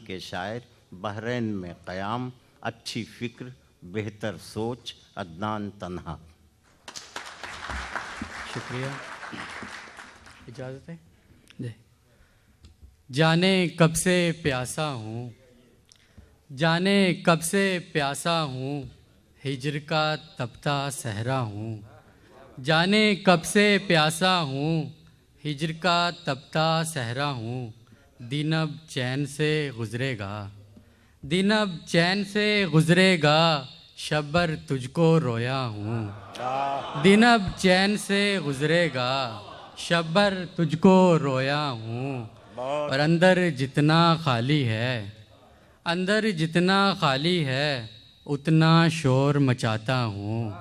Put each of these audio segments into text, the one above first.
کے شاعر، بحرین میں قیام، اچھی فکر، بہتر سوچ، عدنان تنہا۔ شکریہ، اجازت ہے جی۔ جانے کب سے پیاسا ہوں، جانے کب سے پیاسا ہوں، ہجر کا تپتا صحرا ہوں۔ جانے کب سے پیاسا ہوں، ہجر کا تپتا صحرا ہوں۔ دن اب چین سے گزرے گا، دن اب چین سے گزرے گا، شب بھر تجھ کو رویا ہوں۔ دن اب چین سے گزرے گا، شب بھر تجھ کو رویا ہوں۔ اور اندر جتنا خالی ہے، اندر جتنا خالی ہے، اتنا شور مچاتا ہوں۔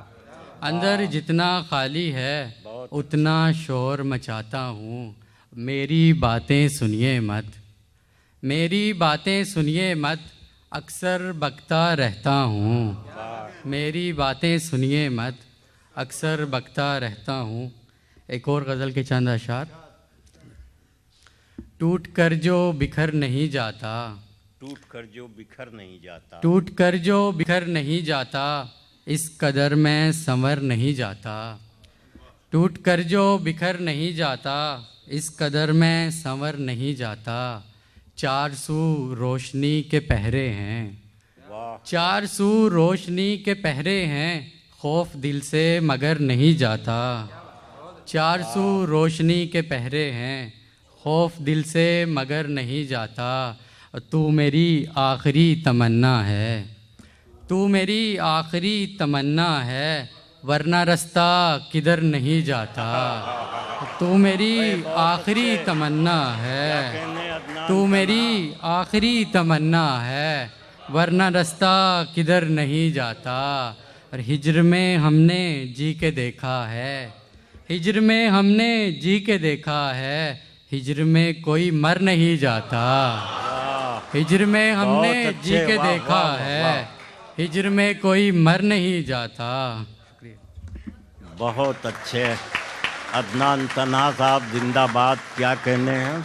اندر جتنا خالی ہے، اتنا شور مچاتا ہوں۔ میری باتیں سنیے مت، میری باتیں سنیے مت، اکثر بکتا رہتا ہوں۔ میری باتیں سنیے مت، اکثر بکتا رہتا ہوں۔ ایک اور غزل کے چند اشعار۔ ٹوٹ کر جو بکھر نہیں جاتا، ٹوٹ کر جو بکھر نہیں جاتا، ٹوٹ کر جو بکھر نہیں جاتا، اس قدر میں سنور نہیں جاتا۔ ٹوٹ کر جو بکھر نہیں جاتا، اس قدر میں سنور نہیں جاتا۔ چار سو روشنی کے پہرے ہیں، چار سو روشنی کے پہرے ہیں، خوف دل سے مگر نہیں جاتا۔ چار سو روشنی کے پہرے ہیں، خوف دل سے مگر نہیں جاتا۔ تو میری آخری تمنا ہے، تو میری آخری تمنا ہے، ورنہ رستہ کدھر نہیں جاتا۔ تو میری آخری تمنا ہے، تو میری آخری تمنا ہے، ورنہ رستہ کدھر نہیں جاتا۔ اور ہجر میں ہم نے جی کے دیکھا ہے، ہجر میں ہم نے جی کے دیکھا ہے، ہجر میں کوئی مر نہیں جاتا۔ ہجر میں ہم نے جی کے دیکھا ہے، ہجر میں کوئی مر نہیں جاتا۔ بہت اچھے عدنان تنہا صاحب، زندہ باد، کیا کہنے ہیں۔